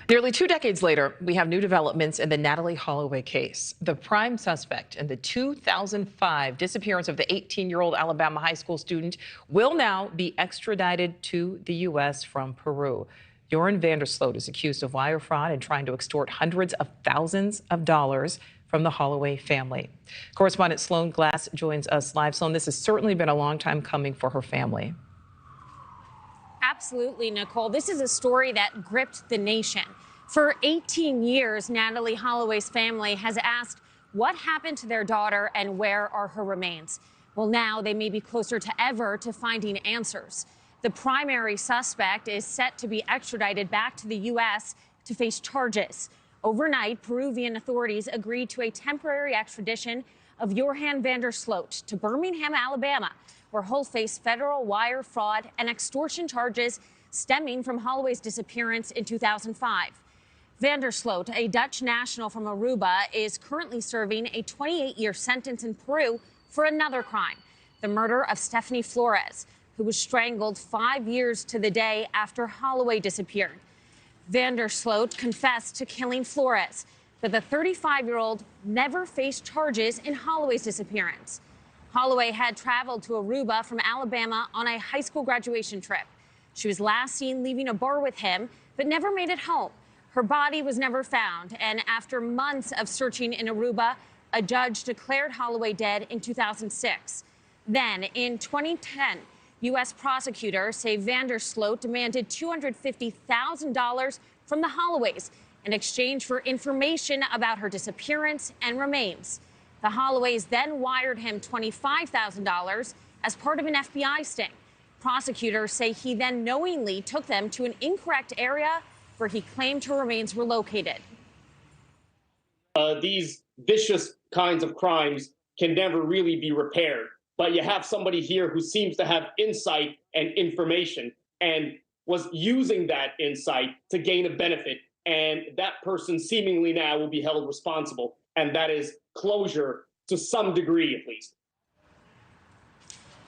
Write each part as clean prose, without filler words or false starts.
Nearly 2 decades later, we have new developments in the Natalee Holloway case. The prime suspect in the 2005 disappearance of the 18-year-old Alabama high school student will now be extradited to the U.S. from Peru. Joran Sloot is accused of wire fraud and trying to extort hundreds of thousands of dollars from the Holloway family. Correspondent Sloan Glass joins us live. Sloan, this has certainly been a long time coming for her family. Absolutely, Nicole. This is a story that gripped the nation. For 18 years, Natalee Holloway's family has asked what happened to their daughter and where are her remains. Well, now they may be closer to ever to finding answers. The primary suspect is set to be extradited back to the U.S. to face charges. Overnight, Peruvian authorities agreed to a temporary extradition of Joran Sloot to Birmingham, Alabama, where he'll face federal wire fraud and extortion charges stemming from Holloway's disappearance in 2005. Sloot, a Dutch national from Aruba, is currently serving a 28-year sentence in Peru for another crime, the murder of Stephanie Flores, who was strangled 5 years to the day after Holloway disappeared. Sloot confessed to killing Flores, but the 35-year-old never faced charges in Holloway's disappearance. Holloway had traveled to Aruba from Alabama on a high school graduation trip. She was last seen leaving a bar with him, but never made it home. Her body was never found, and after months of searching in Aruba, a judge declared Holloway dead in 2006. Then, in 2010, U.S. prosecutors say Sloot demanded $250,000 from the Holloways in exchange for information about her disappearance and remains. The Holloways then wired him $25,000 as part of an FBI sting. Prosecutors say he then knowingly took them to an incorrect area where he claimed her remains were located. These vicious kinds of crimes can never really be repaired. But you have somebody here who seems to have insight and information and was using that insight to gain a benefit. And that person seemingly now will be held responsible. And that is closure to some degree, at least.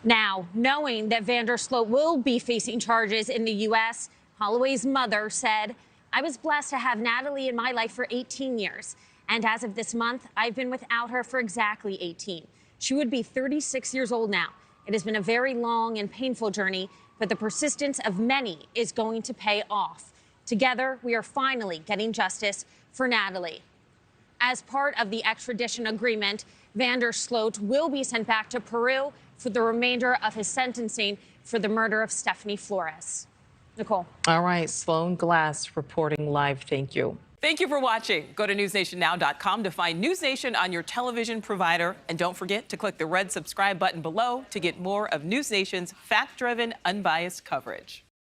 Now, knowing that Sloot will be facing charges in the U.S., Holloway's mother said, "I was blessed to have Natalee in my life for 18 years. And as of this month, I've been without her for exactly 18. She would be 36 years old now. It has been a very long and painful journey, but the persistence of many is going to pay off. Together, we are finally getting justice for Natalee." As part of the extradition agreement, Sloot will be sent back to Peru for the remainder of his sentencing for the murder of Stephanie Flores. Nicole. All right, Sloan Glass reporting live. Thank you. Thank you for watching. Go to newsnationnow.com to find News Nation on your television provider. And don't forget to click the red subscribe button below to get more of News Nation's fact-driven, unbiased coverage.